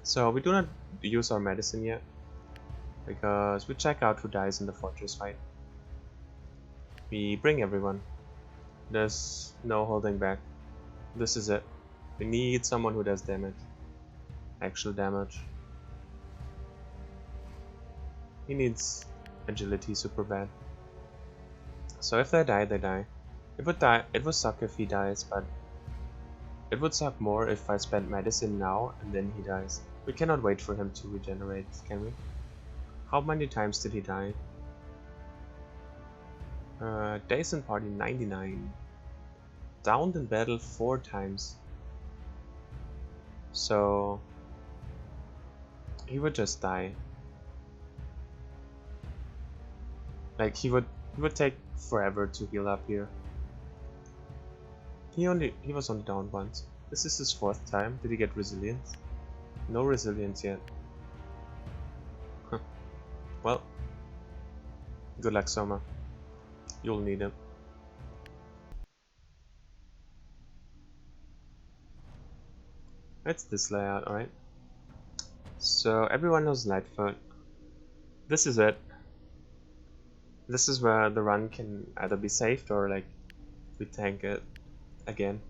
So we do not use our medicine yet, because we check out who dies in the fortress fight. We bring everyone. There's no holding back. This is it. We need someone who does damage. Actual damage. He needs agility super bad. So if they die, they die. It would suck if he dies, but it would suck more if I spent medicine now and then he dies. We cannot wait for him to regenerate, can we? How many times did he die? Days in party 99. Downed in battle 4 times. So he would just die. Like he would take forever to heal up here. He was only down once. This is his 4th time. Did he get resilience? No resilience yet. Huh. Well, good luck, Soma. You'll need it. It's this layout, alright. So everyone knows Lightfoot. This is it. This is where the run can either be saved or like we tank it again.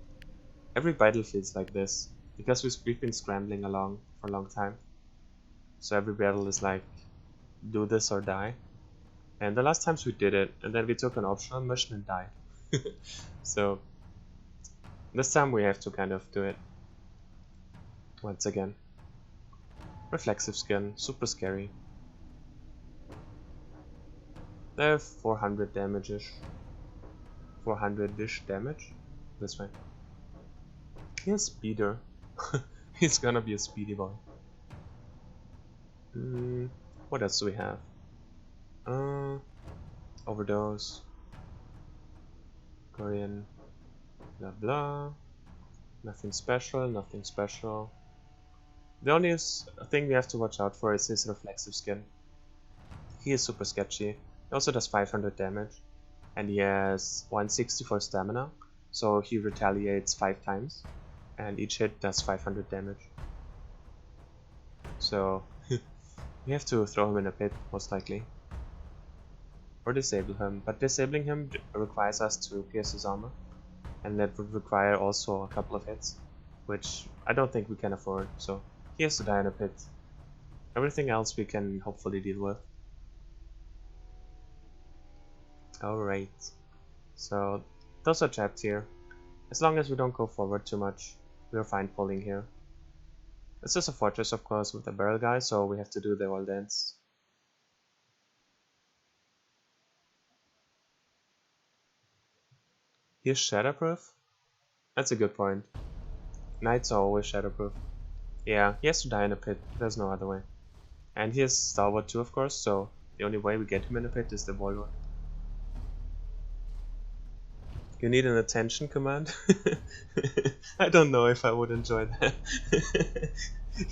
Every battle feels like this because we've been scrambling along for a long time. So every battle is like do this or die. And the last times we did it, and then we took an optional mission and died. So this time we have to kind of do it once again. Reflexive skin, super scary. They have 400 damage-ish. 400-ish damage? This way. He's a speeder. He's gonna be a speedy boy. What else do we have? Overdose. Korean. Blah blah. Nothing special, nothing special. The only thing we have to watch out for is his reflexive skin. He is super sketchy. He also does 500 damage. And he has 164 stamina. So he retaliates 5 times. And each hit does 500 damage. So we have to throw him in a pit, most likely. Or disable him. But disabling him requires us to pierce his armor. And that would require also a couple of hits. Which I don't think we can afford. So he has to die in a pit. Everything else we can hopefully deal with. Alright. So those are trapped here. As long as we don't go forward too much, we're fine pulling here. This is a fortress, of course, with a barrel guy, so we have to do the whole dance. He's shatterproof? That's a good point. Knights are always shatterproof. Yeah, he has to die in a pit, there's no other way. And he has stalwart too, of course, so the only way we get him in a pit is the warlord. You need an attention command? I don't know if I would enjoy that.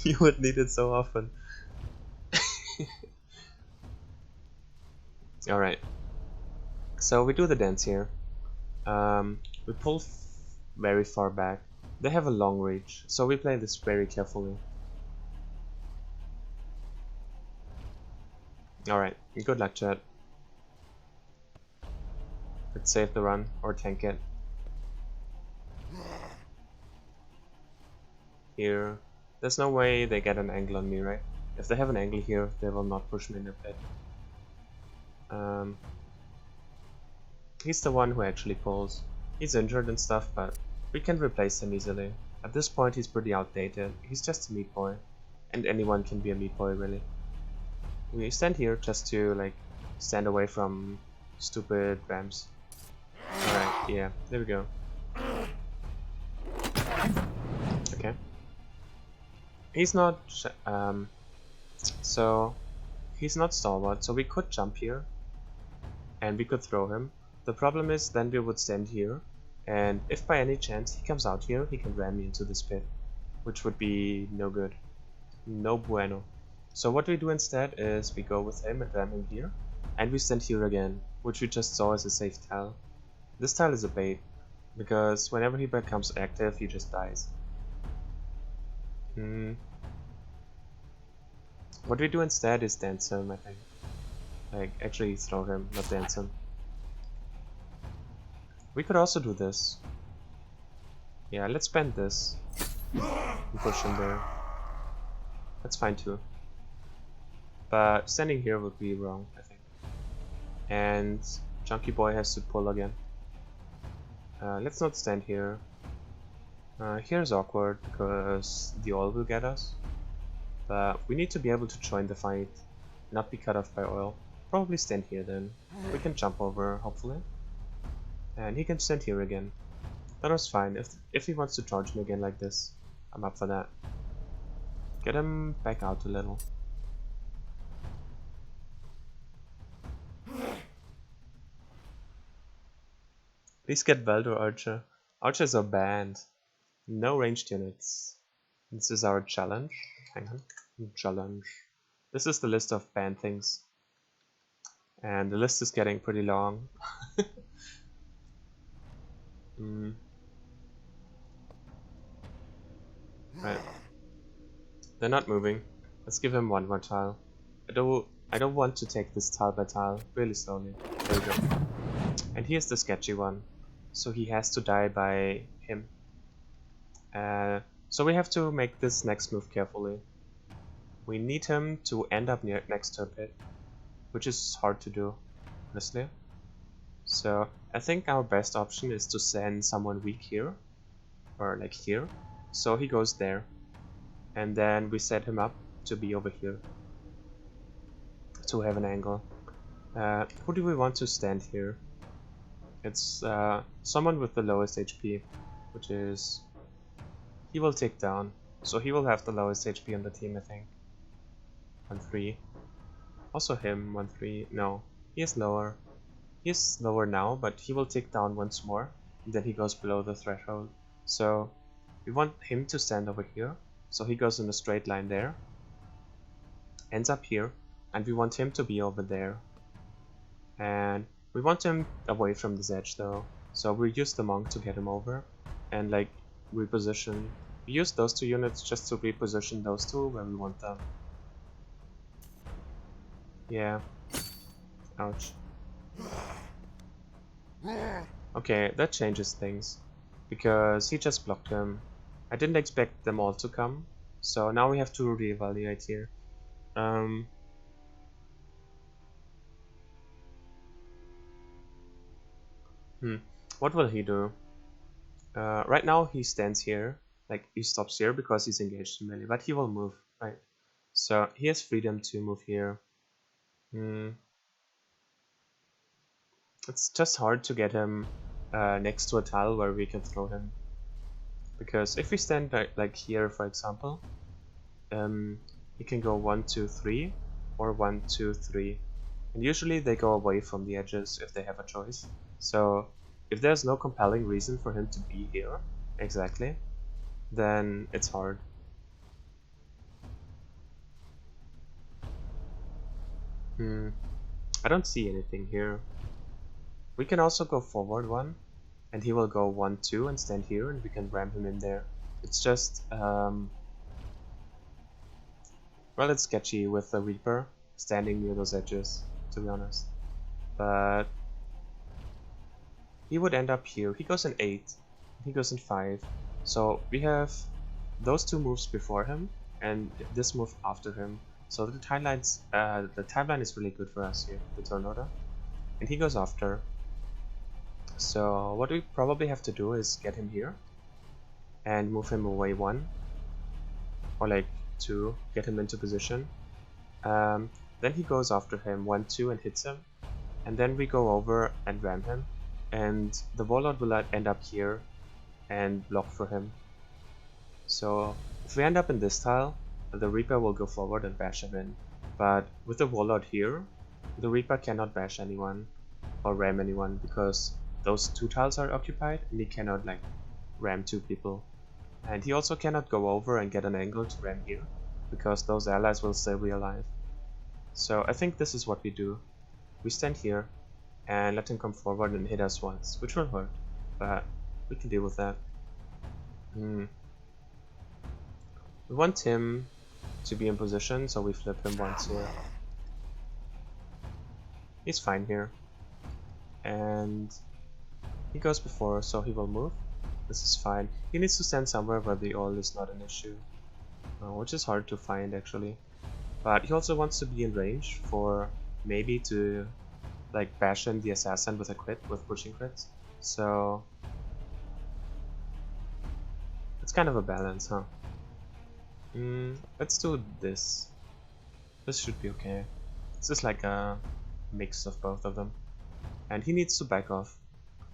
You would need it so often. Alright. So we do the dance here. We pull very far back. They have a long reach, so we play this very carefully. Alright, good luck, chat. Let's save the run, or tank it. Here. There's no way they get an angle on me, right? If they have an angle here, they will not push me in the pit. He's the one who actually pulls. He's injured and stuff, but we can replace him easily. At this point he's pretty outdated. He's just a meat boy. And anyone can be a meat boy, really. We stand here just to, like, stand away from stupid rams. Alright, yeah, there we go. Okay. He's not, so, he's not stalwart, so we could jump here. And we could throw him. The problem is, then we would stand here. And if by any chance he comes out here, he can ram me into this pit. Which would be no good. No bueno. So what we do instead is we go with him and ram him here. And we stand here again, which we just saw as a safe tile. This tile is a bait, because whenever he becomes active, he just dies. What we do instead is dance him, I think. Like, actually throw him, not dance him. We could also do this. Yeah, let's spend this. And push him there. That's fine too. But standing here would be wrong, I think. And Chunky Boy has to pull again. Let's not stand here. Here's awkward because the oil will get us. But we need to be able to join the fight, not be cut off by oil. Probably stand here then. We can jump over, hopefully. And he can stand here again. That was fine. If he wants to charge me again like this, I'm up for that. Get him back out a little. Please get Veldo Archer. Archers are banned. No ranged units. This is our challenge. Hang on. Challenge. This is the list of banned things. And the list is getting pretty long. Right. They're not moving. Let's give him one more tile. I don't want to take this tile by tile. Really slowly. There we go. And here's the sketchy one. So he has to die by him. So we have to make this next move carefully. We need him to end up next to a pit, which is hard to do, honestly. So I think our best option is to send someone weak here, or like here, so he goes there. And then we set him up to be over here, to have an angle. Who do we want to stand here? It's someone with the lowest HP, which is... he will take down, so he will have the lowest HP on the team, I think. 1-3. Also him, 1-3. No, he is lower. He is lower now, but he will take down once more, and then he goes below the threshold. So we want him to stand over here, so he goes in a straight line there, ends up here, and we want him to be over there. And we want him away from this edge though, so we use the monk to get him over, and like reposition. We use those two units just to reposition those two where we want them. Yeah. Ouch. Okay, that changes things, because he just blocked him. I didn't expect them all to come, so now we have to reevaluate here. What will he do? Right now he stands here, like he stops here because he's engaged in melee, but he will move, right? So he has freedom to move here. It's just hard to get him next to a tile where we can throw him. Because if we stand like here, for example, he can go 1, 2, 3, or 1, 2, 3. And usually they go away from the edges if they have a choice. So if there's no compelling reason for him to be here, exactly, then it's hard. I don't see anything here. We can also go forward 1, and he will go 1, 2 and stand here, and we can ram him in there. It's just, well, it's sketchy with the Reaper standing near those edges, to be honest. But he would end up here. He goes in 8, he goes in 5. So we have those two moves before him, and this move after him. So the timeline is really good for us here, the turn order. And he goes after. So what we probably have to do is get him here and move him away 1 or like 2, get him into position. Then he goes after him 1, 2 and hits him, and then we go over and ram him, and the Warlord will end up here and block for him. So if we end up in this tile, the Reaper will go forward and bash him in, but with the Warlord here, the Reaper cannot bash anyone or ram anyone because those 2 tiles are occupied, and he cannot like ram 2 people. And he also cannot go over and get an angle to ram here, because those allies will still be alive. So I think this is what we do. We stand here and let him come forward and hit us once, which will hurt, but we can deal with that. We want him to be in position, so we flip him once here. He's fine here. And he goes before, so he will move. This is fine. He needs to stand somewhere where the all is not an issue, which is hard to find actually. But he also wants to be in range for maybe to like bash in the assassin with a crit, with pushing crits. So it's kind of a balance, huh? Let's do this. This should be okay. This is like a mix of both of them. And he needs to back off.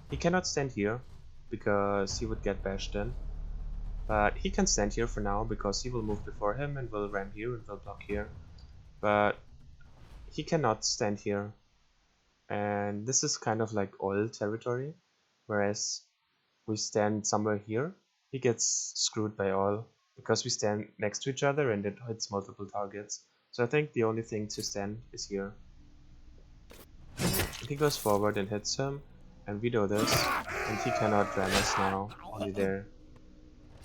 He cannot stand here because he would get bashed in. But he can stand here for now because he will move before him and will ram here and will block here. But he cannot stand here. And this is kind of like oil territory. Whereas we stand somewhere here, he gets screwed by oil because we stand next to each other and it hits multiple targets. So I think the only thing to stand is here. He goes forward and hits him, and we do this, and he cannot ram us now, only there.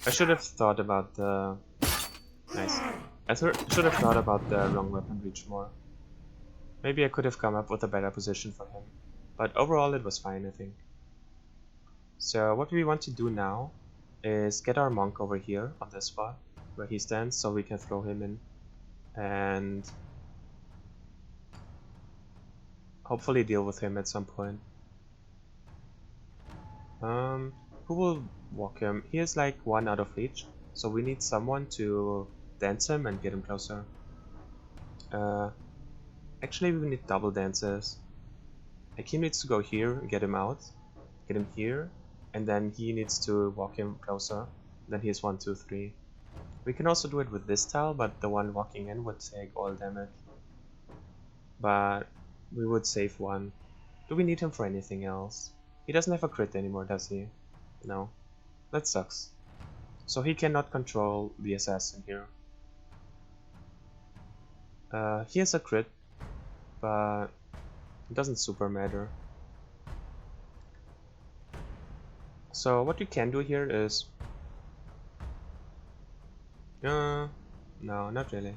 I should have thought about the... Nice. I should have thought about the wrong weapon reach more. Maybe I could have come up with a better position for him, but overall it was fine, I think. So what we want to do now is get our monk over here on this spot where he stands, so we can throw him in and hopefully deal with him at some point. Who will walk him? He is like 1 out of reach, so we need someone to dance him and get him closer. Actually we need double dances. Like he needs to go here and get him out, get him here, and then he needs to walk him closer. Then he is 1, 2, 3. We can also do it with this tile, but the one walking in would take all damage. But we would save one. Do we need him for anything else? He doesn't have a crit anymore, does he? No. That sucks. So he cannot control the assassin here. He has a crit, but it doesn't super matter. So what you can do here is... no, not really.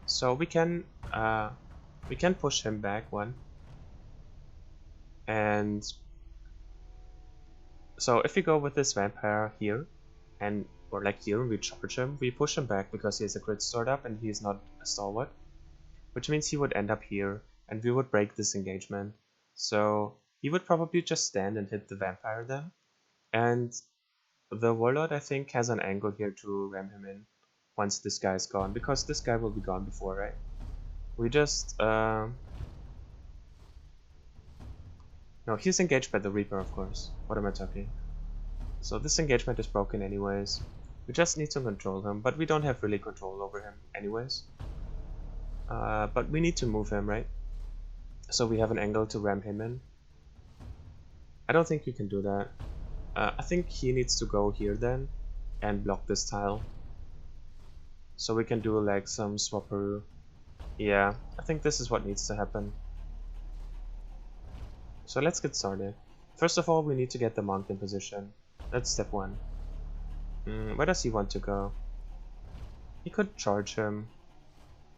So we can push him back 1. And so if we go with this vampire here, and or like here, we charge him, we push him back because he has a crit stored up and he is not a stalwart, which means he would end up here and we would break this engagement. So he would probably just stand and hit the vampire then, and the warlord I think has an angle here to ram him in once this guy is gone, because this guy will be gone before, right? We just no, he's engaged by the Reaper, of course. What am I talking? So this engagement is broken anyways. We just need to control him, but we don't have really control over him anyways. But we need to move him, right? So we have an angle to ram him in. I don't think you can do that. I think he needs to go here then and block this tile. So we can do like some swapperoo. Yeah, I think this is what needs to happen. So let's get started. First of all, we need to get the monk in position. That's step 1. Where does he want to go? He could charge him,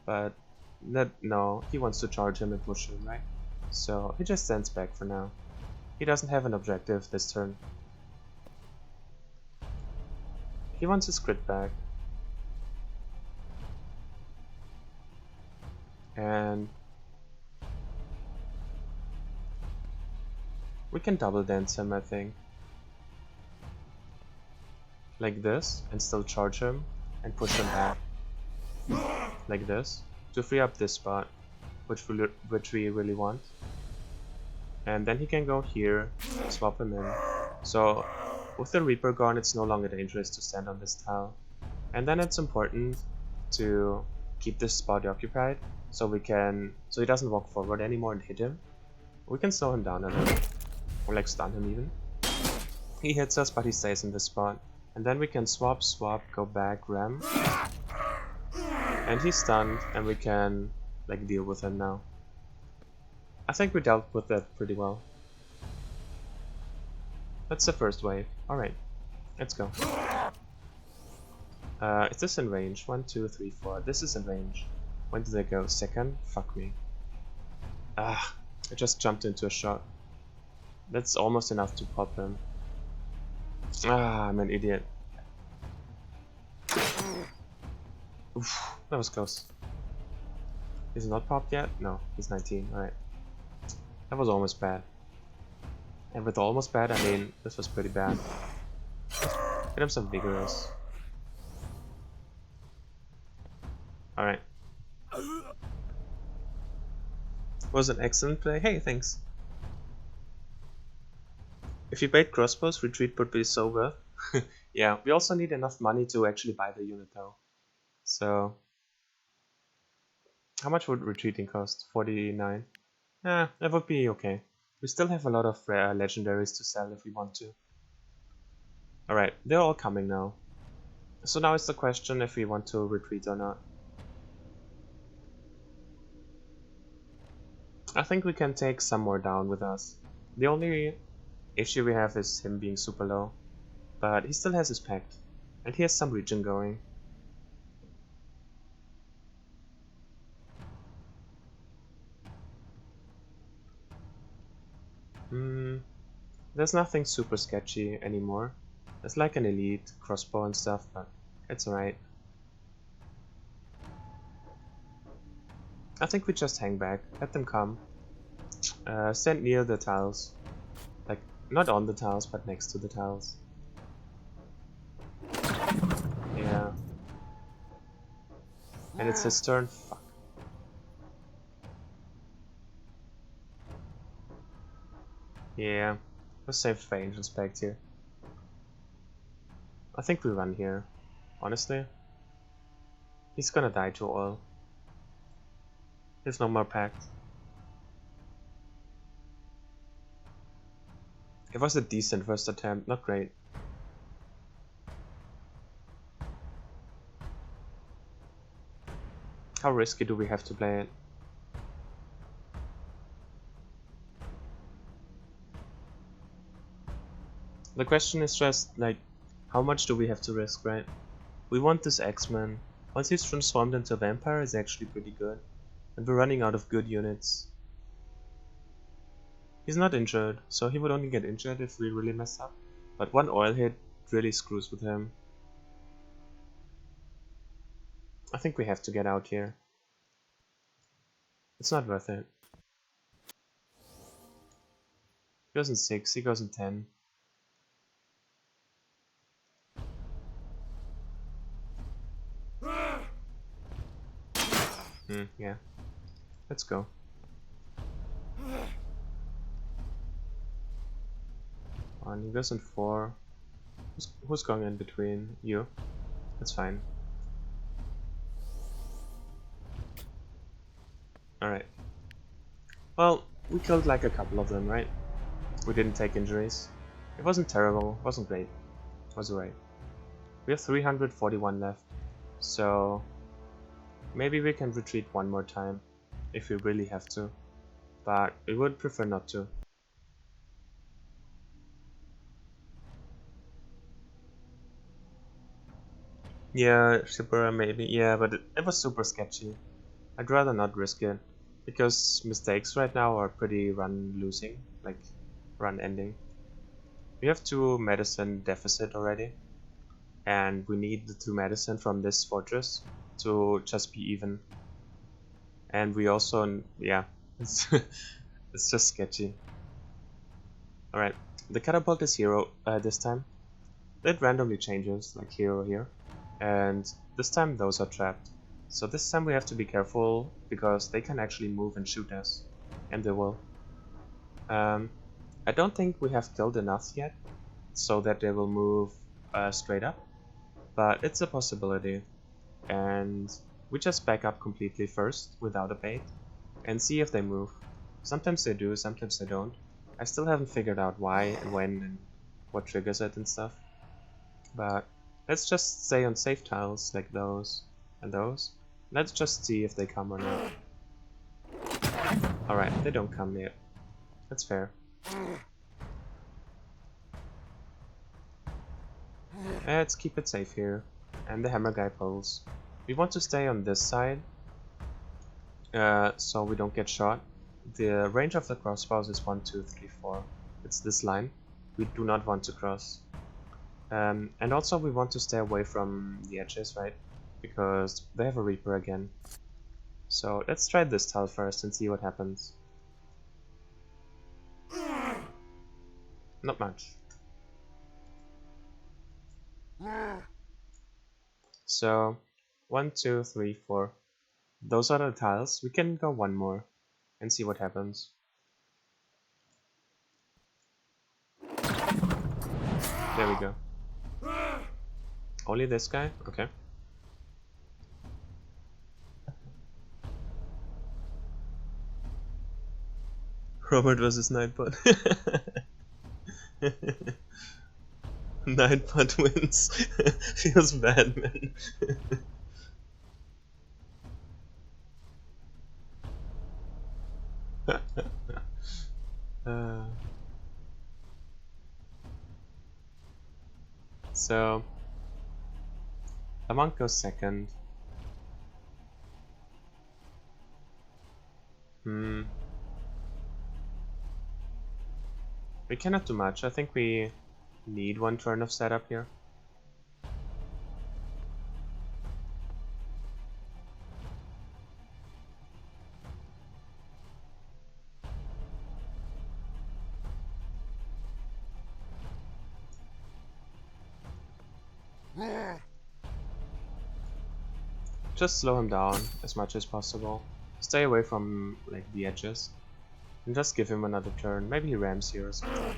but no, he wants to charge him and push him, right? So he just stands back for now. He doesn't have an objective this turn. He wants his crit back. And we can double dance him, I think. Like this, and still charge him and push him back. Like this, to free up this spot, which we really want. And then he can go here, swap him in. So with the Reaper gone, it's no longer dangerous to stand on this tile. And then it's important to keep this spot occupied, so he doesn't walk forward anymore and hit him. We can slow him down a little, or like stun him even. He hits us, but he stays in this spot. And then we can swap, go back, ram. And he's stunned, and we can like deal with him now. I think we dealt with that pretty well. That's the first wave. Alright. Let's go. Is this in range? 1, 2, 3, 4. This is in range. When did they go? Second? Fuck me. Ah, I just jumped into a shot. That's almost enough to pop him. Ah, I'm an idiot. Oof, that was close. Is he not popped yet? No, he's 19. Alright. That was almost bad. And with almost bad, I mean, this was pretty bad. Get him some vigorous. Alright. Was an excellent play. Hey, thanks. If you bait crossbows, retreat would be so worth. Yeah, we also need enough money to actually buy the unit though. So, how much would retreating cost? 49? Yeah, that would be okay. We still have a lot of rare legendaries to sell if we want to. Alright, they're all coming now. So now it's the question if we want to retreat or not. I think we can take some more down with us. The only issue we have is him being super low. But he still has his pact. And he has some region going. There's nothing super sketchy anymore. There's like an elite crossbow and stuff, but it's alright. I think we just hang back, let them come. Stand near the tiles. Like, not on the tiles, but next to the tiles. Yeah. And it's his turn? Fuck. Yeah. We're safe for Angel's Pact here. I think we run here. Honestly. He's gonna die to oil. There's no more pact. It was a decent first attempt, not great. How risky do we have to play it? The question is just, like, how much do we have to risk, right? We want this X-Man. Once he's transformed into a vampire, is actually pretty good. And we're running out of good units. He's not injured, so he would only get injured if we really mess up. But one oil hit really screws with him. I think we have to get out here. It's not worth it. He goes in 6, he goes in 10. Yeah. Let's go. He goes in 4. Who's going in between? You? That's fine. Alright. Well, we killed like a couple of them, right? We didn't take injuries. It wasn't terrible, it wasn't great. It was alright. We have 341 left, so maybe we can retreat one more time if we really have to, but we would prefer not to. Yeah, Shipura maybe, yeah, but it was super sketchy. I'd rather not risk it, because mistakes right now are pretty run losing, like run ending. We have 2 medicine deficit already, and we need the 2 medicine from this fortress to just be even. And we also, yeah, it's, it's just sketchy. Alright, the catapult is hero this time. It randomly changes, like hero here. And this time those are trapped. So this time we have to be careful, because they can actually move and shoot us. And they will. I don't think we have killed enough yet, so that they will move straight up. But it's a possibility. And we just back up completely first, without a bait, and see if they move. Sometimes they do, sometimes they don't. I still haven't figured out why and when and what triggers it and stuff. But let's just stay on safe tiles, like those and those. Let's just see if they come or not. Alright, they don't come yet. That's fair. Let's keep it safe here. And the hammer guy pulls. We want to stay on this side, so we don't get shot. The range of the crossbows is 1, 2, 3, 4. It's this line. We do not want to cross. And also we want to stay away from the edges, right? Because they have a Reaper again. So let's try this tile first and see what happens. Not much. So 1, 2, 3, 4. Those are the tiles. We can go one more and see what happens. There we go. Only this guy? Okay. Robert versus Nightbot. Nightbot wins. Feels bad, man. So the monk goes second. We cannot do much. I think we need one turn of setup here. Just slow him down as much as possible. Stay away from like the edges. And just give him another turn. Maybe he rams here or something.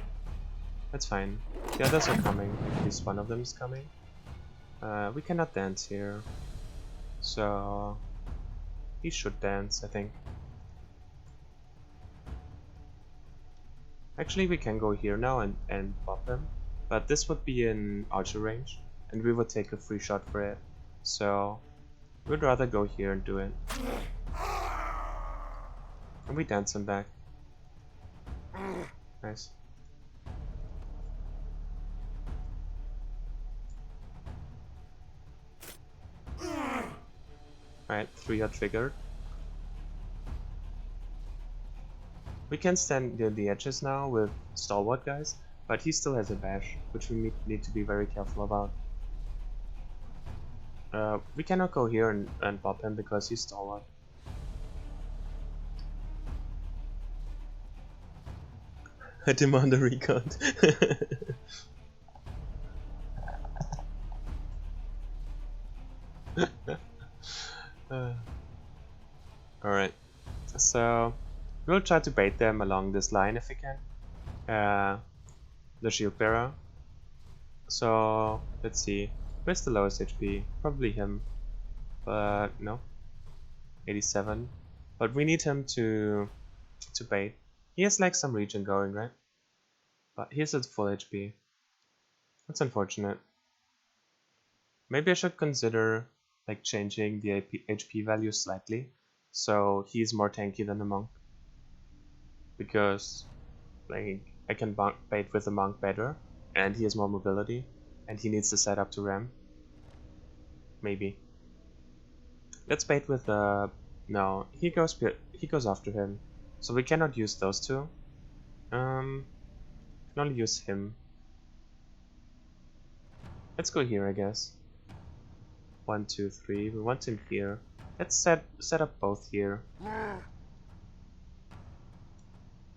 That's fine. The others are coming. At least one of them is coming. We cannot dance here. So he should dance, I think. Actually, we can go here now and pop him. But this would be in archer range. And we would take a free shot for it. So we'd rather go here and do it. And we dance him back. Nice. Alright, 3 are triggered. We can stand near the edges now with stalwart guys, but he still has a bash, which we need to be very careful about. We cannot go here and pop him because he's stalwart. I demand a recount. Alright, so we'll try to bait them along this line if we can. The shield bearer. So let's see, where's the lowest HP? Probably him, but no, 87. But we need him to bait. He has like some region going, right? But he's at full HP. That's unfortunate. Maybe I should consider like changing the HP value slightly, so he's more tanky than the monk. Because like I can bait with the monk better, and he has more mobility, and he needs to set up to ram. Maybe. Let's bait with the... No, he goes after him, so we cannot use those two. Can only use him. Let's go here, I guess. 1, 2, 3. We want him here. Let's set up both here.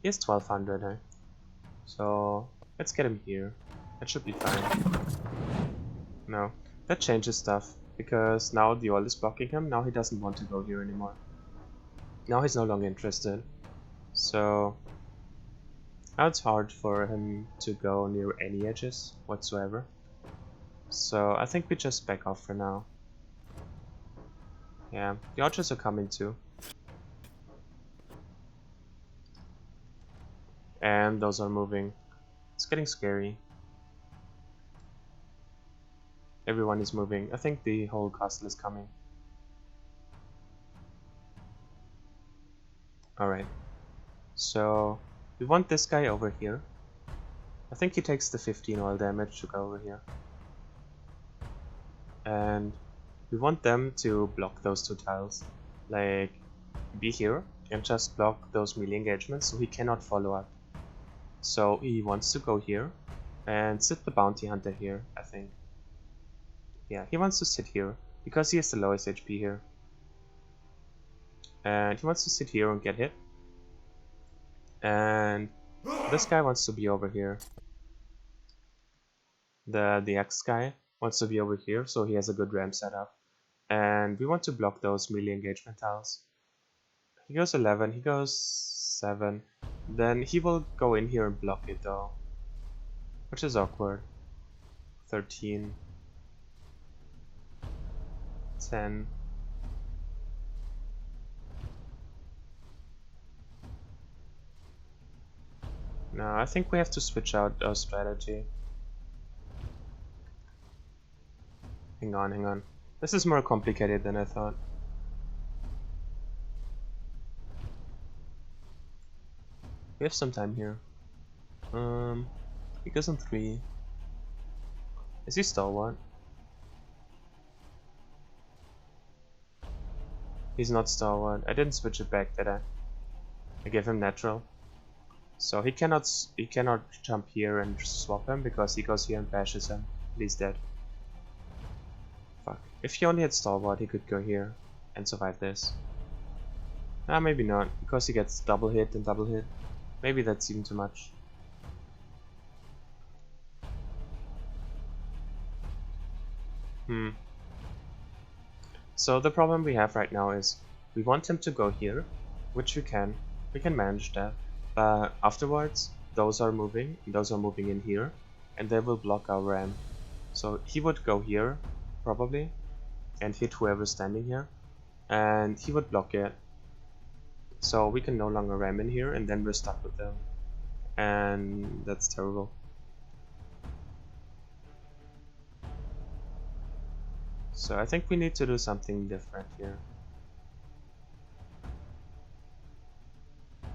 He has 1200, eh? So let's get him here. That should be fine. No, that changes stuff because now the oil is blocking him. Now he doesn't want to go here anymore. Now he's no longer interested. So now it's hard for him to go near any edges whatsoever. So I think we just back off for now. Yeah, the archers are coming too. And those are moving. It's getting scary. Everyone is moving. I think the whole castle is coming. Alright. So we want this guy over here. I think he takes the 15 oil damage to go over here. and we want them to block those two tiles. Like, be here and just block those melee engagements so he cannot follow up. So he wants to go here and sit the bounty hunter here, I think. Yeah, he wants to sit here because he has the lowest HP here. And he wants to sit here and get hit. And this guy wants to be over here. The X guy wants to be over here, so he has a good ramp setup. And we want to block those melee engagement tiles. He goes 11, he goes 7. Then he will go in here and block it though, which is awkward. 13, 10. No, I think we have to switch out our strategy. Hang on. This is more complicated than I thought. We have some time here. He goes on 3. Is he stalwart? He's not stalwart. I didn't switch it back, did I? I gave him natural. So he cannot jump here and swap him because he goes here and bashes him. He's dead. Fuck. If he only had stalwart, he could go here and survive this. Ah, maybe not, because he gets double hit and double hit. Maybe that's even too much. So the problem we have right now is we want him to go here, which we can manage that. But afterwards, those are moving in here, and they will block our ram. So he would go here, probably, and hit whoever's standing here, and he would block it. So we can no longer ram in here, and then we're stuck with them. And that's terrible. So I think we need to do something different here.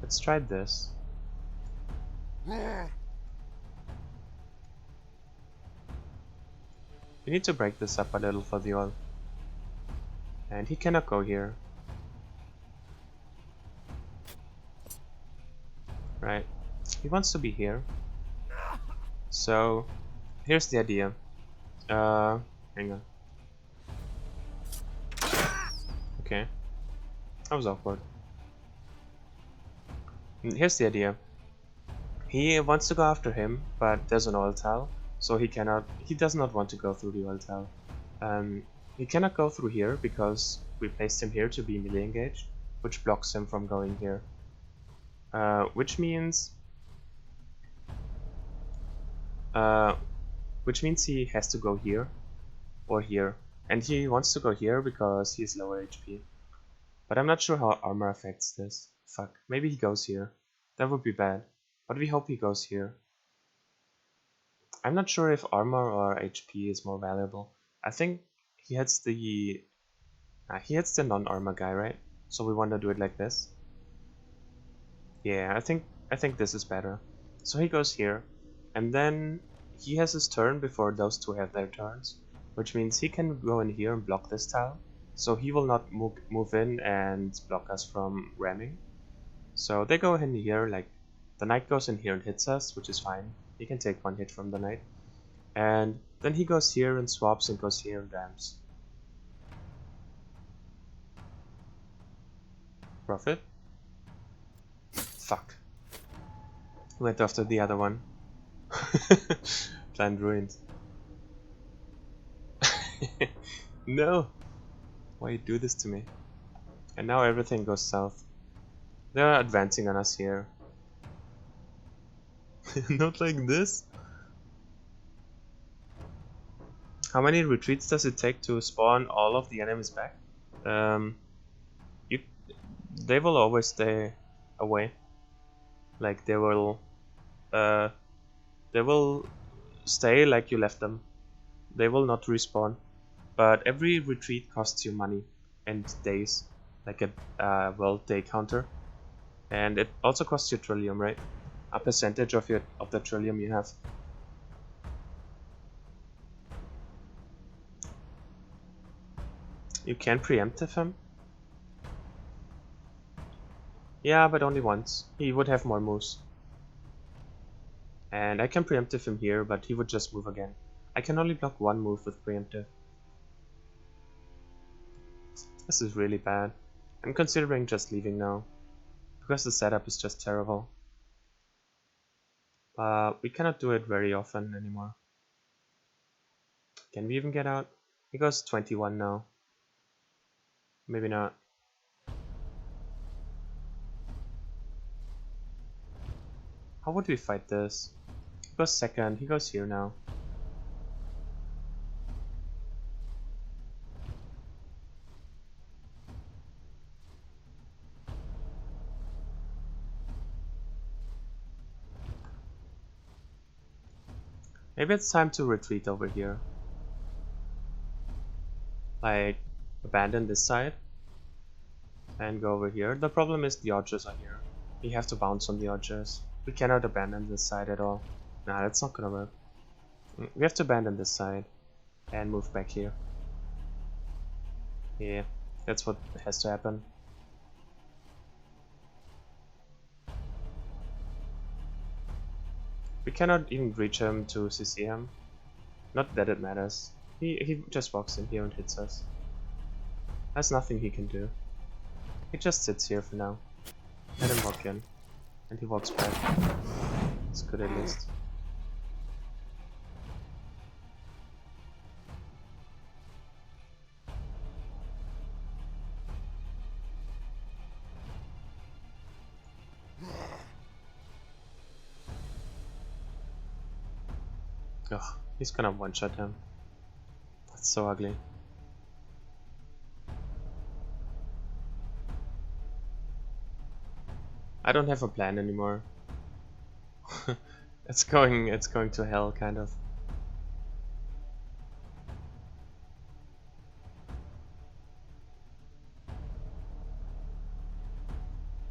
Let's try this. We need to break this up a little for the oil. And he cannot go here. Right. He wants to be here. So here's the idea. Hang on. Okay. That was awkward. Here's the idea. He wants to go after him, but there's an oil tile, so he does not want to go through the oil tile. He cannot go through here because we placed him here to be melee engaged, which blocks him from going here. Which means he has to go here or here, and he wants to go here because he's lower HP. But I'm not sure how armor affects this. Fuck, maybe he goes here. That would be bad, but we hope he goes here. I'm not sure if armor or HP is more valuable. I think he hits the non-armor guy, right? So we want to do it like this. Yeah, I think this is better. So he goes here, and then he has his turn before those two have their turns, which means he can go in here and block this tile. So he will not move in and block us from ramming. So they go in here, like the knight goes in here and hits us, which is fine. He can take one hit from the knight. And then he goes here and swaps and goes here and rams. Profit? Fuck. Went after the other one. Plan ruined. No! Why you do this to me? And now everything goes south. They're advancing on us here. Not like this. How many retreats does it take to spawn all of the enemies back? They will always stay away. Like they will stay like you left them. They will not respawn. But every retreat costs you money and days, like a world day counter. And it also costs you trillium, right? A percentage of the trillium you have. You can preemptive him? Yeah, but only once. He would have more moves. And I can preemptive him here, but he would just move again. I can only block one move with preemptive. This is really bad. I'm considering just leaving now, because the setup is just terrible. We cannot do it very often anymore. Can we even get out? He goes 21 now. Maybe not. How would we fight this? He goes second, he goes here now. Maybe it's time to retreat over here. Like, abandon this side and go over here. The problem is the archers are here. We have to bounce on the archers. We cannot abandon this side at all. Nah, that's not gonna work. We have to abandon this side and move back here. Yeah, that's what has to happen. We cannot even reach him to CC him. Not that it matters. He just walks in here and hits us. There's nothing he can do. He just sits here for now. Let him walk in. And he walks back. It's good at least. Ugh, he's gonna one-shot him. That's so ugly. I don't have a plan anymore. it's going to hell, kind of.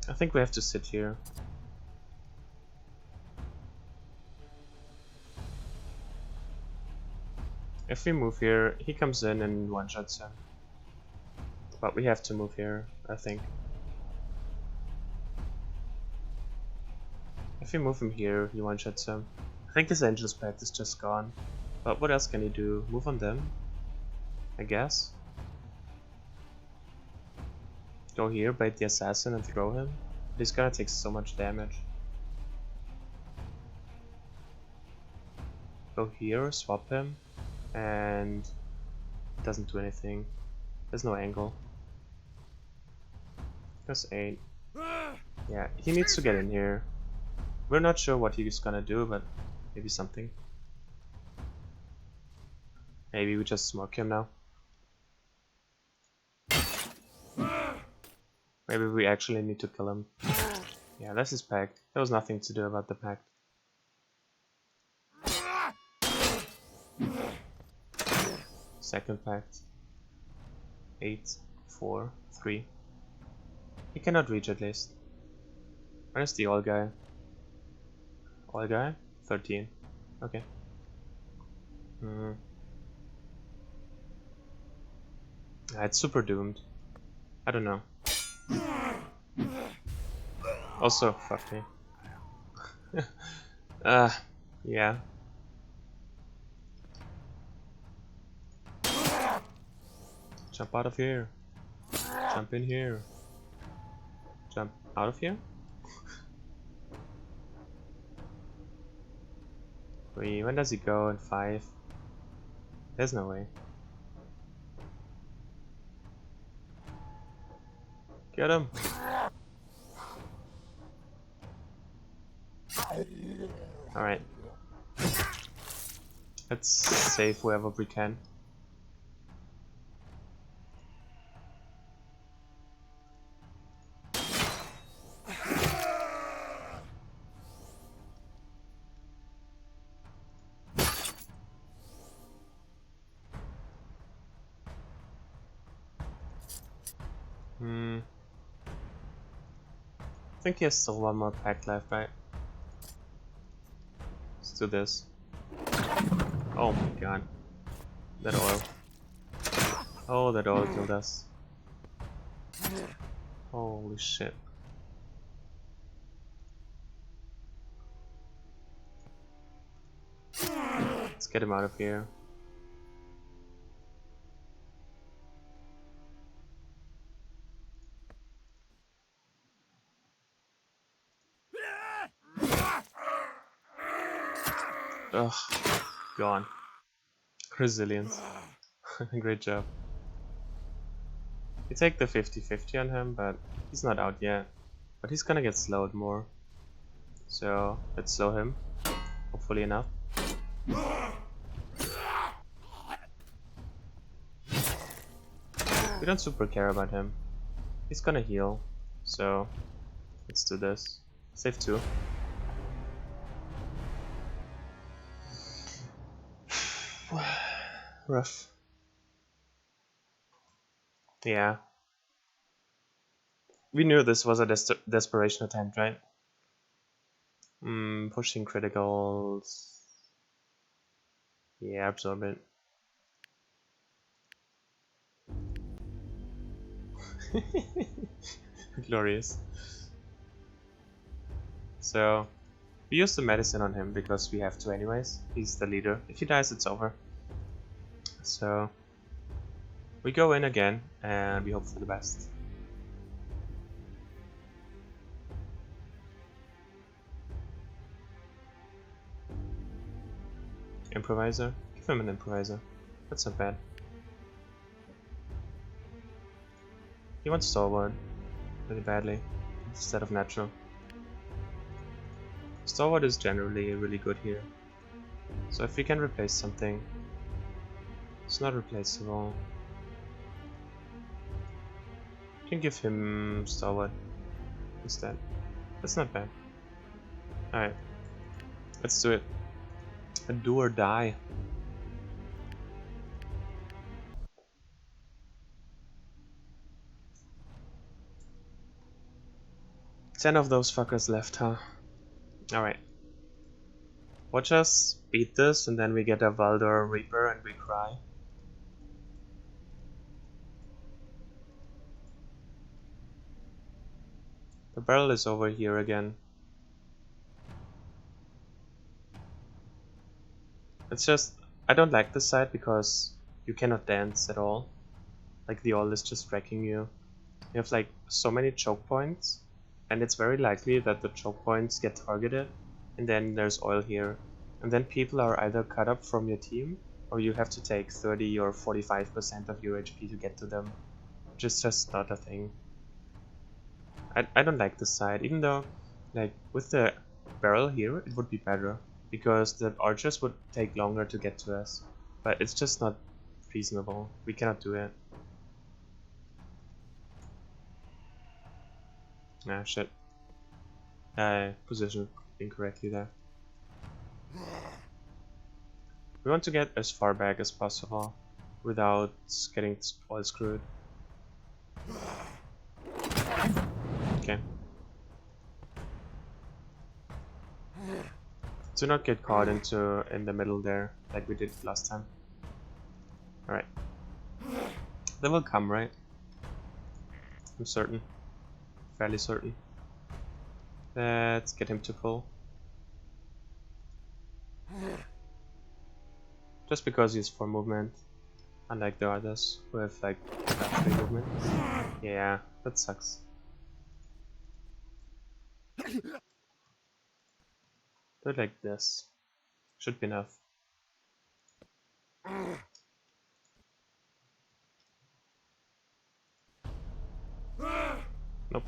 I think we have to sit here. If we move here, he comes in and one-shots him. But we have to move here, I think. If we move him here, he one-shots him. I think his Angel's Pact is just gone. But what else can he do? Move on them? I guess? Go here, bait the assassin and throw him? He's gonna take so much damage. Go here, swap him, and it doesn't do anything. There's no angle. There's 8. Yeah, he needs to get in here. We're not sure what he's gonna do, but maybe something. Maybe we just smoke him now. Maybe we actually need to kill him. Yeah, that's his pact. There was nothing to do about the pact. Second pact. 8, 4, 3. He cannot reach at least. Where's the all guy? All guy? 13. Okay. It's super doomed. I don't know. Also, fuck me. Yeah. Jump out of here. Jump in here. Jump out of here? Wait, when does he go? In 5? There's no way. Get him! Alright. Let's save whoever we can. I think he has still one more pack left, right? Let's do this. Oh my god. That oil. Oh, that all killed us. Holy shit. Let's get him out of here. Ugh, gone. Resilience. Great job. We take the 50-50 on him, but he's not out yet. But he's gonna get slowed more. So, let's slow him. Hopefully enough. We don't super care about him. He's gonna heal. So, let's do this. Save 2. Rough. Yeah. We knew this was a desperation attempt, right? Pushing criticals. Yeah, absorb it. Glorious. So, we use the medicine on him because we have to anyways. He's the leader. If he dies, it's over. So, we go in again and we hope for the best. Improviser? Give him an improviser. That's not bad. He wants stalwart really badly instead of natural. Stalwart is generally really good here. So if we can replace something, it's not replaceable. You can give him stalwart instead. That's not bad. Alright, let's do it. A do or die. Ten of those fuckers left, huh? Alright. Watch us beat this and then we get a Valdor Reaper and we cry. The barrel is over here again. It's just, I don't like this side because you cannot dance at all. Like the oil is just wrecking you. You have like so many choke points and it's very likely that the choke points get targeted and then there's oil here. And then people are either cut up from your team or you have to take 30 or 45% of your HP to get to them. Which is just not a thing. I don't like this side, even though like with the barrel here it would be better. Because the archers would take longer to get to us. But it's just not reasonable. We cannot do it. Ah, shit. I positioned incorrectly there. We want to get as far back as possible without getting all screwed. Okay. Do not get caught in the middle there, like we did last time. Alright. They will come, right? I'm certain. Fairly certain. Let's get him to pull. Just because he's 4 movement. Unlike the others who have like 3 movement. Yeah, that sucks. Do it like this. Should be enough. Nope.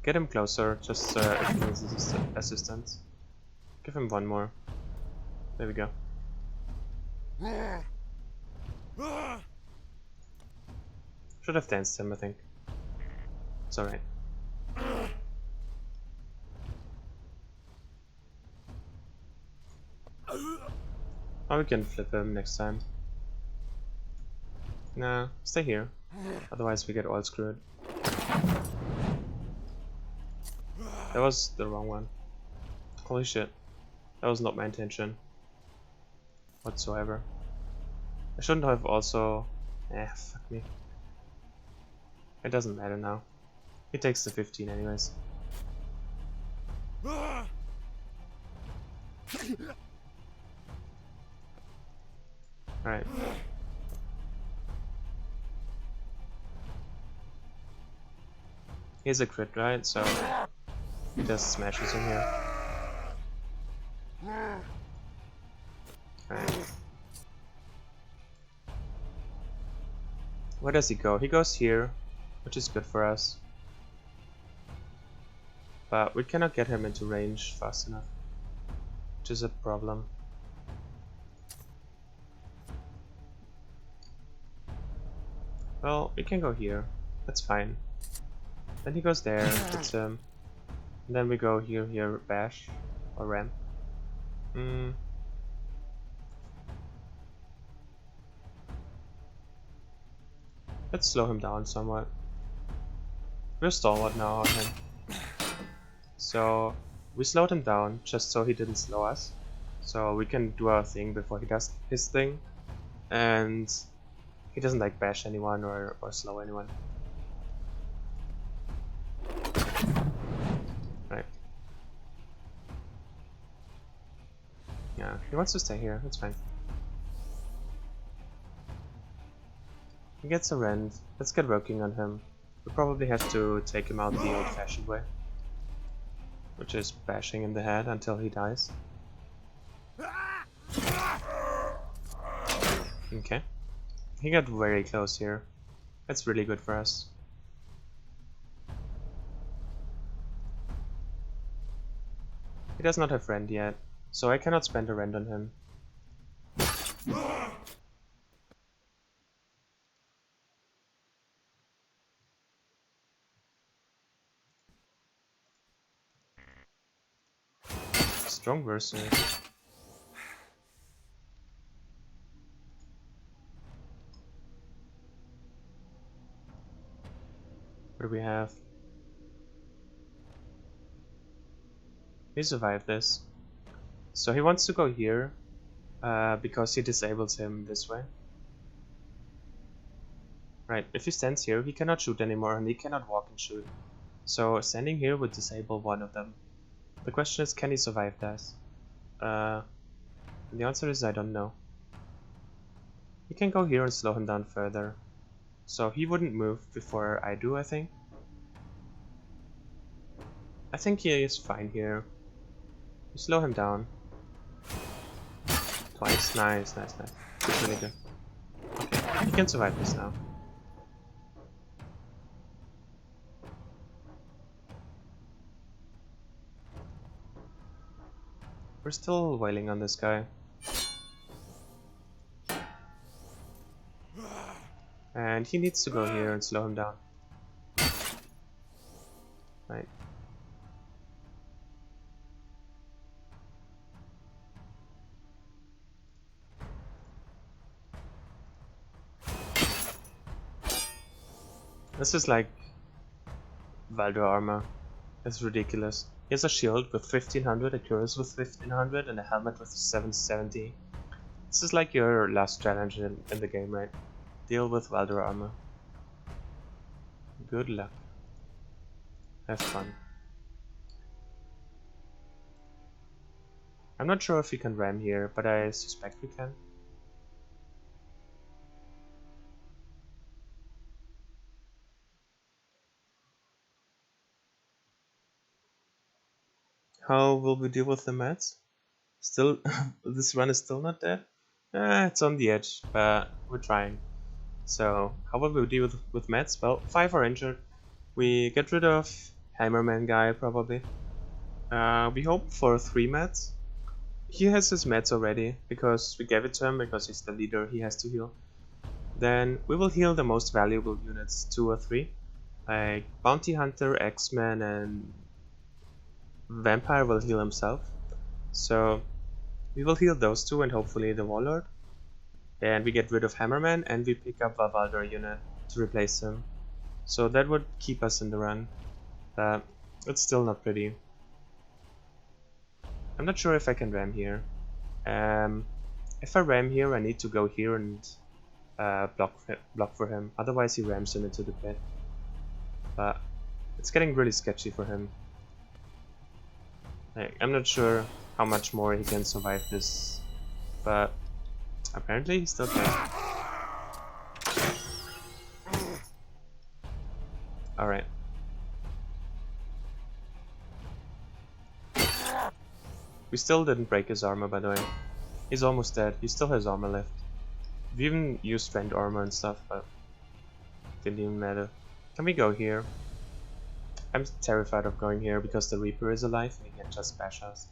Get him closer, just if he needs assistance. Give him 1 more. There we go. Should have danced him, I think. It's alright. Or we can flip him next time. Nah, stay here. Otherwise we get all screwed. That was the wrong one. Holy shit. That was not my intention. Whatsoever. I shouldn't have also Fuck me. It doesn't matter now. He takes the 15 anyways. Alright. Here's a crit, right? So he just smashes in here. Alright. Where does he go? He goes here, which is good for us. But we cannot get him into range fast enough, which is a problem. Well, we can go here. That's fine. Then he goes there, hits him. And then we go here, bash or ramp. Let's slow him down somewhat. We're stalwart now on him. So we slowed him down just so he didn't slow us. So we can do our thing before he does his thing. And he doesn't like bash anyone or slow anyone. Right. Yeah, he wants to stay here, that's fine. He gets a rend. Let's get working on him. We probably have to take him out the old-fashioned way, which is bashing in the head until he dies. Okay. He got very close here. That's really good for us. He does not have rend yet, so I cannot spend a rend on him. Strong versus. What do we have? He survived this. So he wants to go here, because he disables him this way. Right, if he stands here, he cannot shoot anymore and he cannot walk and shoot. So standing here would disable one of them. The question is, can he survive that? The answer is I don't know. He can go here and slow him down further. So he wouldn't move before I do, I think. I think he is fine here. You slow him down. Twice. Nice. That's really good. Okay, he can survive this now. We're still wailing on this guy. And he needs to go here and slow him down. Right. This is like Valdo armor. It's ridiculous. He has a shield with 1500, a cuirass with 1500, and a helmet with 770. This is like your last challenge in the game, right? Deal with Valdo armor. Good luck. Have fun. I'm not sure if we can ram here, but I suspect we can. How will we deal with the mats? Still, this run is still not dead? It's on the edge, but we're trying. So, how will we deal with mats? Well, 5 are injured. We get rid of Hammerman guy, probably. We hope for 3 mats. He has his mats already, because we gave it to him, because he's the leader, he has to heal. Then we will heal the most valuable units, 2 or 3. Like Bounty Hunter, X-Men, and Vampire will heal himself. So we will heal those 2 and hopefully the Warlord. And we get rid of Hammerman and we pick up a Valder unit to replace him. So that would keep us in the run. It's still not pretty. I'm not sure if I can ram here. If I ram here, I need to go here and block for him. Otherwise he rams him into the pit. But it's getting really sketchy for him. Like, I'm not sure how much more he can survive this, but apparently he still can. Alright. We still didn't break his armor, by the way. He's almost dead. He still has armor left. We even used strength armor and stuff, but didn't even matter. Can we go here? I'm terrified of going here because the Reaper is alive and he can just bash us.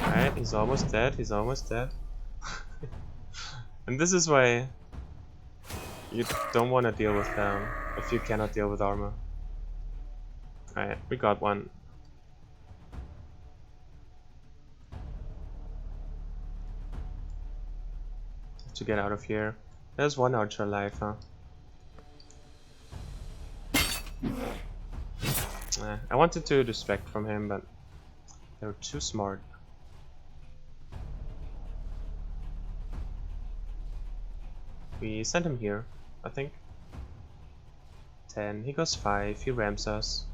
Alright, he's almost dead. He's almost dead. And this is why you don't want to deal with them if you cannot deal with armor. Alright, we got one. To get out of here. There's one archer alive, huh? I wanted to distract from him, but they were too smart. We send him here, I think. 10, he goes 5, he rams us.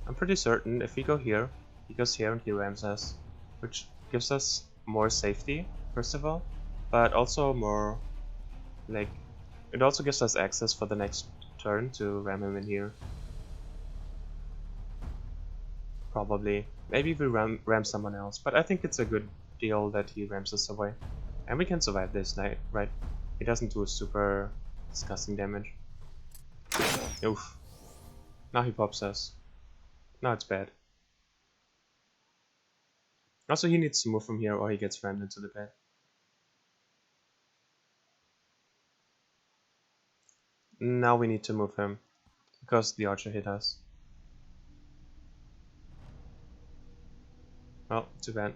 I'm pretty certain if we go here, he goes here and he rams us. Which gives us more safety, first of all. But also more, like, it also gives us access for the next turn to ram him in here. Probably. Maybe we ram someone else, but I think it's a good deal that he rams us away. And we can survive this night, right? He doesn't do super disgusting damage. Oof. Now he pops us. Now it's bad. Also he needs to move from here or he gets rammed into the bed. Now we need to move him, because the archer hit us. Well, too bad.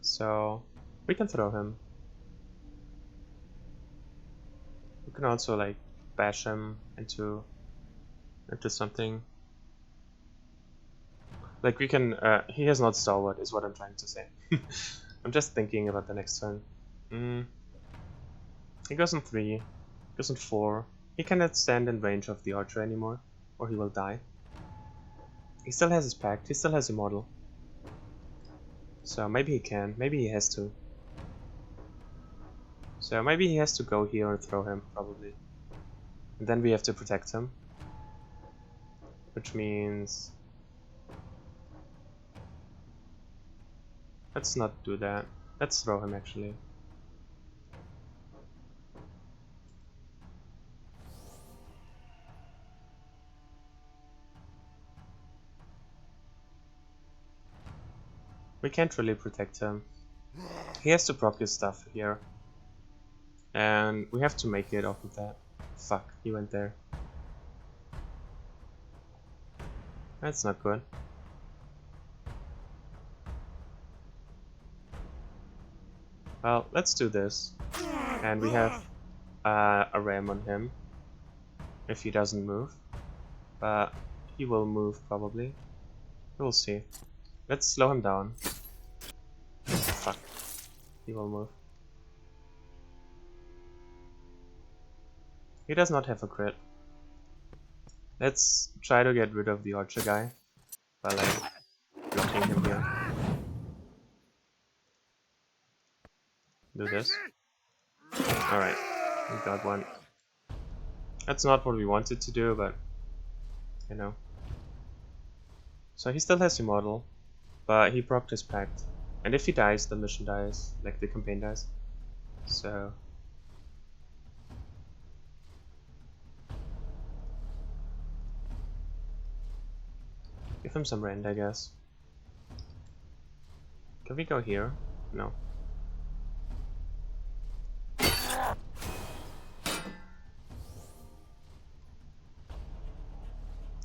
So, we can throw him. We can also like bash him into something. Like we can, he has not stalwart is what I'm trying to say. I'm just thinking about the next turn. He goes on 3, goes on 4. He cannot stand in range of the archer anymore, or he will die. He still has his pact, he still has immortal. So maybe he can, maybe he has to. So maybe he has to go here and throw him, probably. And then we have to protect him. Which means... let's not do that. Let's throw him actually. We can't really protect him. He has to proc his stuff here. And we have to make it off of that. Fuck, he went there. That's not good. Well, let's do this. And we have a ram on him. If he doesn't move. But he will move probably. We'll see. Let's slow him down. Fuck. He will move. He does not have a crit. Let's try to get rid of the archer guy by like blocking him here. Do this. Alright, we got one. That's not what we wanted to do, but you know. So he still has immortal, but he procced his pact. And if he dies, the mission dies, like the campaign dies. So give him some rend, I guess. Can we go here? No.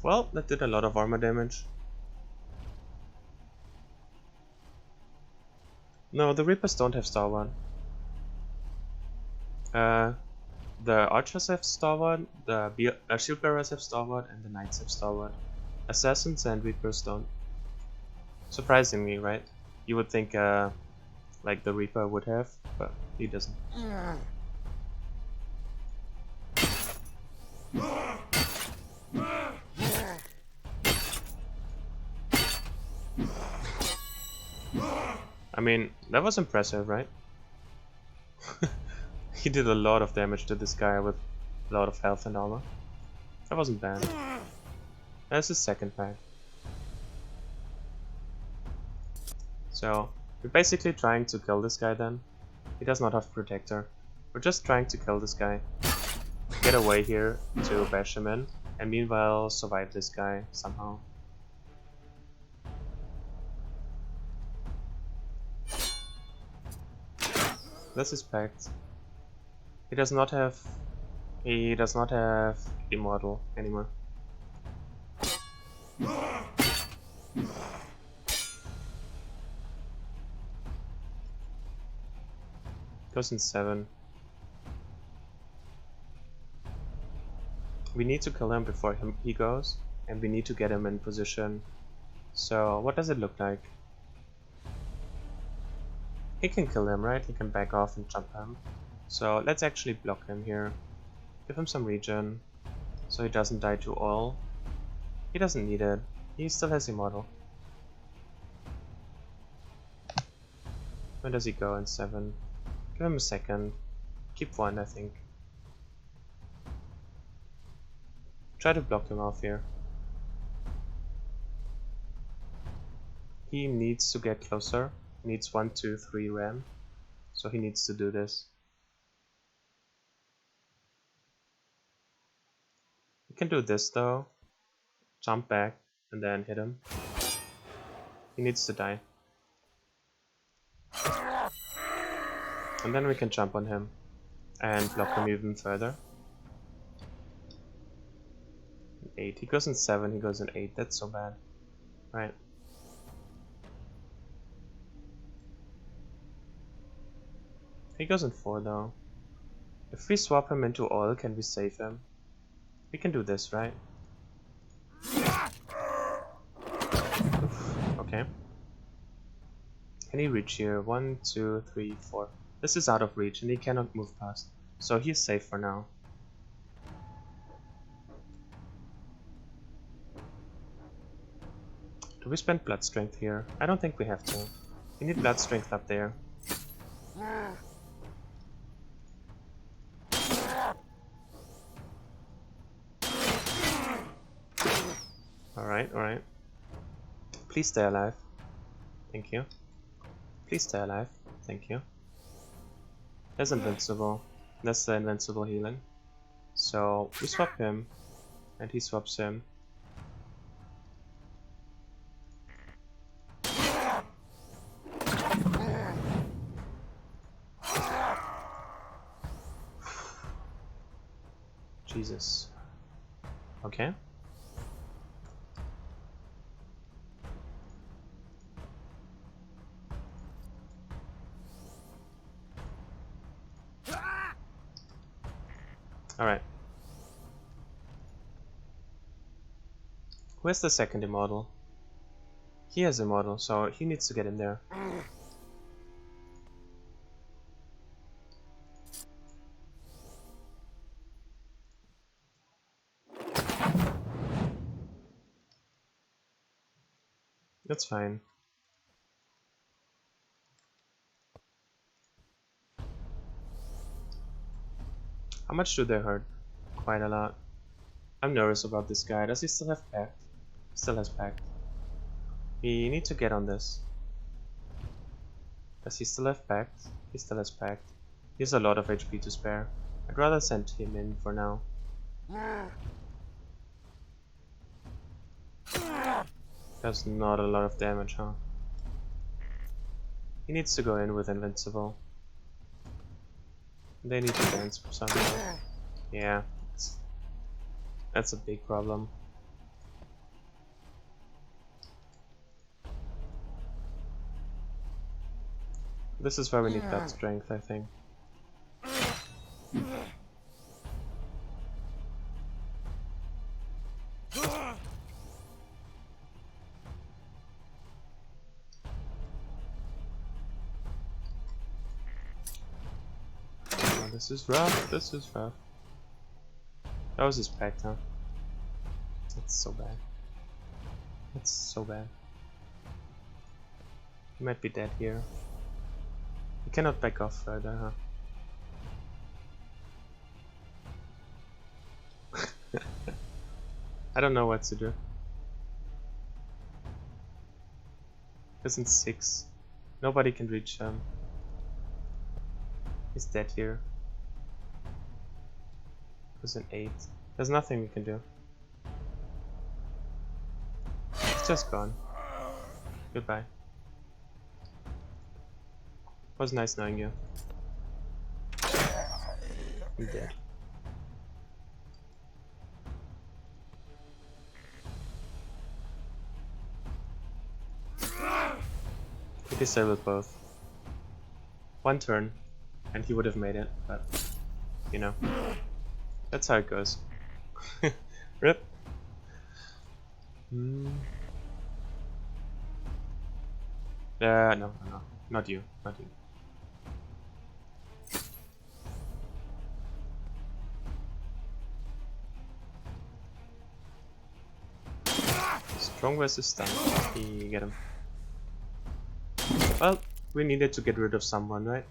Well, that did a lot of armor damage. No, the Reapers don't have Stalwart. The Archers have Stalwart, the Shield Bearers have Stalwart, and the Knights have Stalwart. Assassins and Reapers don't. Surprisingly, right? You would think like the Reaper would have, but he doesn't. I mean, that was impressive, right? He did a lot of damage to this guy with a lot of health and armor. That wasn't bad. That's his second pack. So, we're basically trying to kill this guy then. He does not have Protector. We're just trying to kill this guy. Get away here to bash him in, and meanwhile survive this guy somehow. This is packed. He does not have Immortal anymore. Goes in 7. We need to kill him before he goes, and we need to get him in position. So what does it look like? He can kill him, right? He can back off and jump him. So let's actually block him here. Give him some regen, so he doesn't die to all. He doesn't need it. He still has Immortal. When does he go in 7? Give him a second. Keep 1, I think. Try to block him off here. He needs to get closer. He needs 1, 2, 3 ram. So he needs to do this. He can do this though. Jump back and then hit him. He needs to die. And then we can jump on him and block him even further. 8. He goes in 7, he goes in 8. That's so bad. Right. He goes in 4 though. If we swap him into oil, can we save him? We can do this, right? Oof. Okay. Can he reach here? 1, 2, 3, 4. This is out of reach and he cannot move past. So he's safe for now. Do we spend blood strength here? I don't think we have to. We need blood strength up there. Alright, alright. Please stay alive. Thank you. Please stay alive. Thank you. That's invincible. That's the invincible healing. So we swap him, and he swaps him. Jesus. Okay. Alright. Where's the second Immortal? He has Immortal, so he needs to get in there. That's fine. How much do they hurt? Quite a lot. I'm nervous about this guy. Does he still have pact? Still has pact. We need to get on this. Does he still have pact? He still has pact. He has a lot of HP to spare. I'd rather send him in for now. Does not a lot of damage, huh? He needs to go in with Invincible. They need to dance somehow. Yeah, that's a big problem. This is where we need that strength, I think. This is rough, this is rough. That was his pact, huh? That's so bad. That's so bad. He might be dead here. He cannot back off further, huh? I don't know what to do. He's in 6. Nobody can reach him. He's dead here. He's in 8. There's nothing we can do. It's just gone. Goodbye. Was nice knowing you. I'm dead. He disabled both. One turn, and he would have made it, but you know, that's how it goes. Rip. No, not you, not you. Strong versus stun. He get him. Well, we needed to get rid of someone, right? It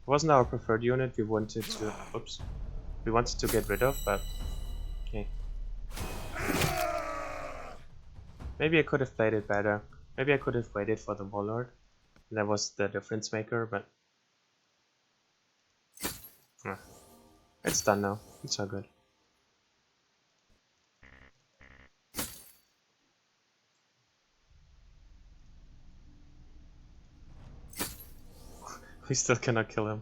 wasn't our preferred unit. We wanted to. Oops. We wanted to get rid of, but okay. Maybe I could have played it better. Maybe I could have waited for the Warlord. That was the difference maker, but it's done now. It's all good. We still cannot kill him.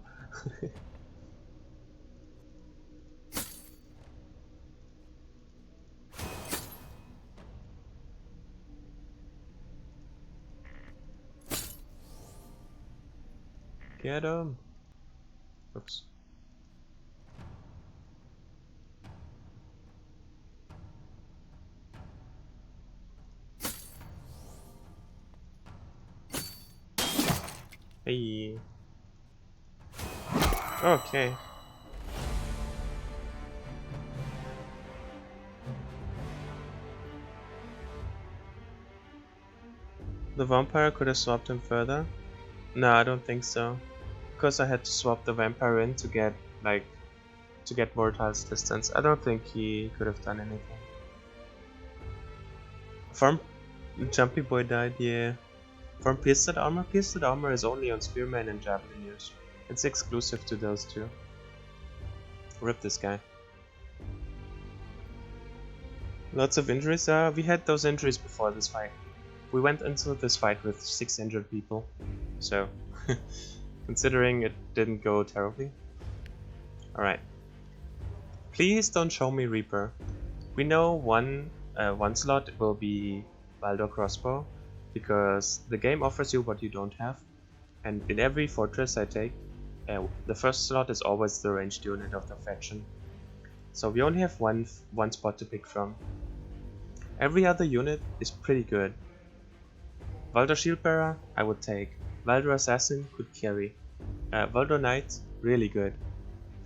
Get him! Oops. Hey. Okay. The vampire could have swapped him further. No, I don't think so. Because I had to swap the vampire in to get Mortal's distance. I don't think he could have done anything. Farm Jumpy Boy died, yeah. From Pierced Armor? Pierced Armor is only on Spearman and Javelineers. It's exclusive to those two. Rip this guy. Lots of injuries? We had those injuries before this fight. We went into this fight with 6 injured people. So, considering it didn't go terribly. Alright. Please don't show me Reaper. We know one slot will be Baldur Crossbow, because the game offers you what you don't have, and in every fortress I take, the first slot is always the ranged unit of the faction. So we only have one spot to pick from. Every other unit is pretty good. Valdur Shieldbearer, I would take. Valdur Assassin could carry. Valdur Knight, really good.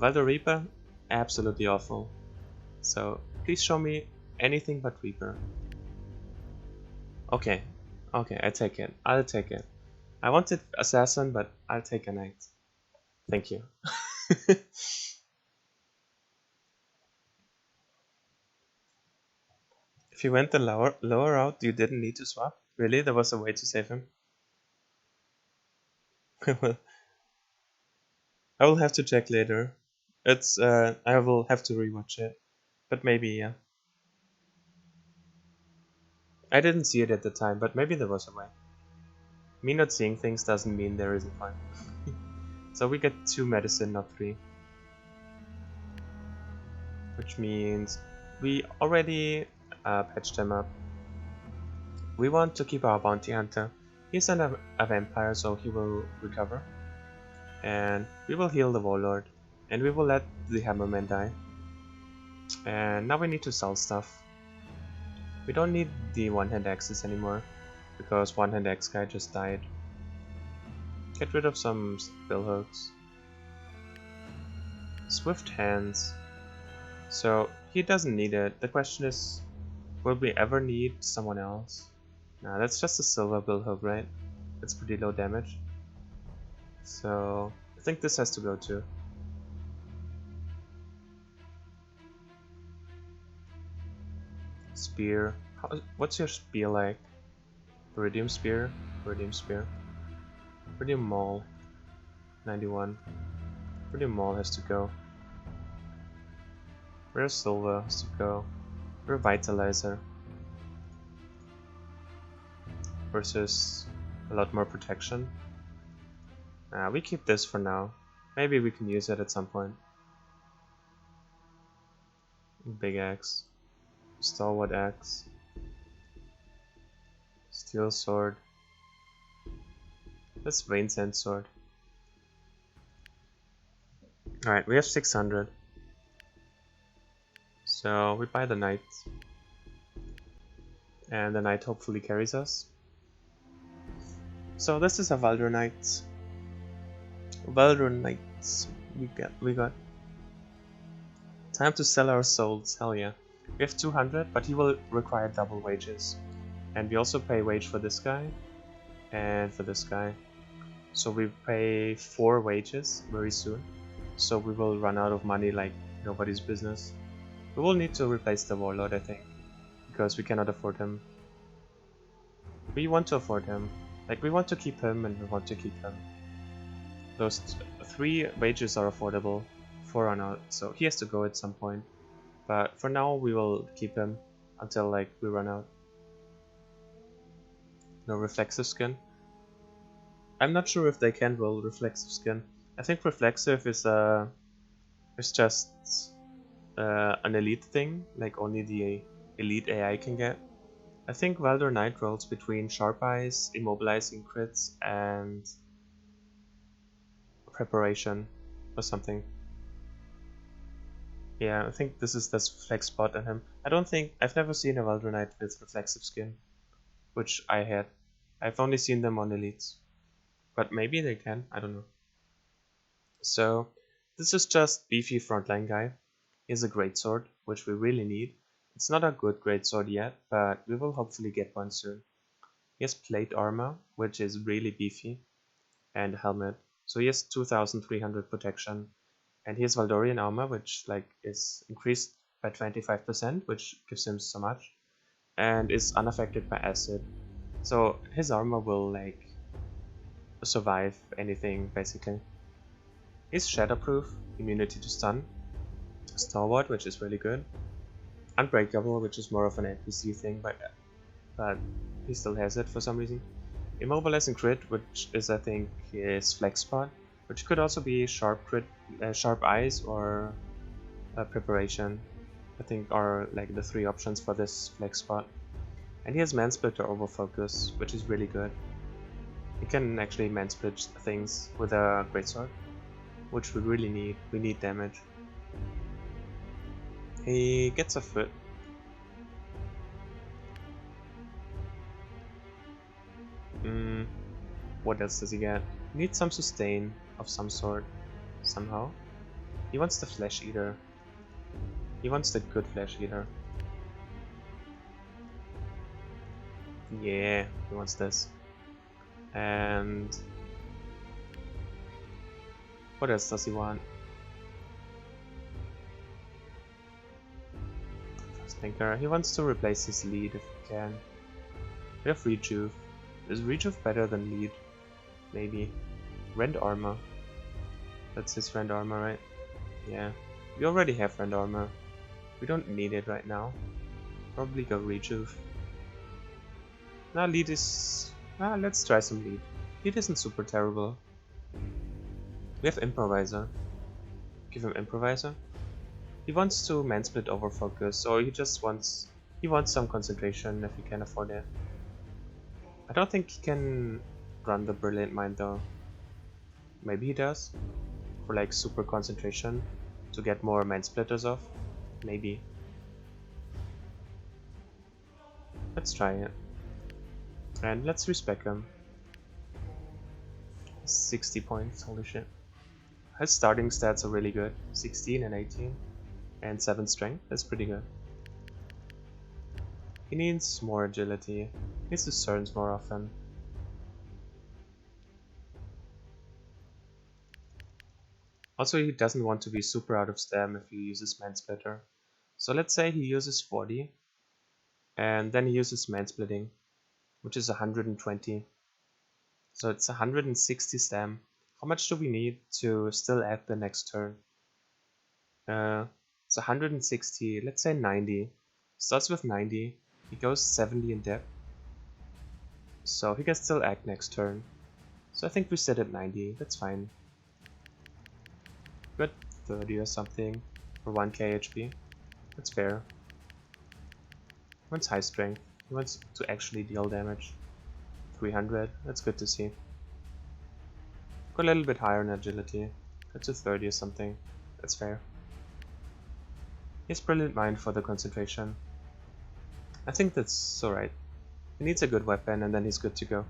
Valdur Reaper, absolutely awful. So please show me anything but Reaper. Okay, I take it. I'll take it. I wanted Assassin, but I'll take a Knight. Thank you. If you went the lower route, you didn't need to swap? Really? There was a way to save him? I will have to check later. I will have to rewatch it. But maybe, yeah. I didn't see it at the time, but maybe there was a way. Me not seeing things doesn't mean there isn't one. So we get 2 medicine, not 3. Which means we already patched him up. We want to keep our bounty hunter. He's a vampire, so he will recover. And we will heal the warlord. And we will let the hammerman die. And now we need to sell stuff. We don't need the one-hand axes anymore, because one-hand axe guy just died. Get rid of some bill hooks. Swift hands. So he doesn't need it. The question is, will we ever need someone else? Nah, that's just a silver billhook, right? It's pretty low damage. So I think this has to go too. Spear. What's your spear like? Iridium spear? Iridium spear. Iridium maul. 91. Iridium maul has to go. Rare silver has to go. Revitalizer. Versus a lot more protection. We keep this for now. Maybe we can use it at some point. Big axe. Stalwart axe. Steel sword. That's Vein Sand sword. Alright, we have 600. So we buy the knight. And the knight hopefully carries us. So this is a Valdur knight. Valdur knights. We got. Time to sell our souls, hell yeah. We have 200, but he will require double wages. And we also pay wage for this guy. And for this guy. So we pay 4 wages very soon. So we will run out of money like nobody's business. We will need to replace the warlord, I think. Because we cannot afford him. We want to afford him. Like, we want to keep him and we want to keep him. Those 3 wages are affordable. 4 are not, so he has to go at some point. But for now we will keep him until like we run out. No reflexive skin. I'm not sure if they can roll reflexive skin. I think reflexive is just an elite thing, like only the elite AI can get. I think Valdur Knight rolls between Sharp Eyes, Immobilizing Crits, and Preparation or something. Yeah, I think this is the flex spot on him. I've never seen a Valdur Knight with reflexive skin, which I had. I've only seen them on elites. But maybe they can, I don't know. So, this is just beefy frontline guy. He has a greatsword, which we really need. It's not a good greatsword yet, but we will hopefully get one soon. He has plate armor, which is really beefy, and a helmet. So he has 2300 protection. And he has Valdorian armor, which like is increased by 25%, which gives him so much. And is unaffected by acid. So his armor will like survive anything basically. He's shatterproof, immunity to stun, stalwart, which is really good, unbreakable, which is more of an NPC thing, but he still has it for some reason. Immobilizing crit, which is I think his flex spot, which could also be sharp crit, sharp eyes, or preparation. I think are like the 3 options for this flex spot. And he has Mansplitter over focus, which is really good. He can actually mansplit things with a greatsword, which we really need. We need damage. He gets a foot. What else does he get? He needs some sustain of some sort, somehow. He wants the Flesh Eater. He wants the good Flesh Eater. Yeah, he wants this. And what else does he want? First thinker. He wants to replace his lead if he can. We have Rejuve. Is Rejuve better than lead? Maybe. Rend armor. That's his rend armor, right? Yeah. We already have rend armor. We don't need it right now. Probably go Rejuve. Now lead is... let's try some lead. Lead isn't super terrible. We have Improviser. Give him Improviser. He wants to mansplit over focus, so he just wants... He wants some concentration if he can afford it. I don't think he can run the Brilliant Mind though. Maybe he does? For like super concentration to get more mansplitters off? Maybe. Let's try it. And let's respec him. 60 points, holy shit. His starting stats are really good. 16 and 18 and 7 strength. That's pretty good. He needs more agility. He needs to turns more often. Also, he doesn't want to be super out of stam if he uses Man Splitter. So let's say he uses 40 and then he uses Man Splitting, which is 120. So it's 160 stam. How much do we need to still add the next turn? It's 160, let's say 90. Starts with 90, he goes 70 in depth. So he can still act next turn. So I think we set at 90, that's fine. Good 30 or something for 1k HP. That's fair. He wants high strength. He wants to actually deal damage. 300, that's good to see. Go a little bit higher in agility. Go to 30 or something. That's fair. He has Brilliant Mind for the concentration. I think that's alright. He needs a good weapon and then he's good to go.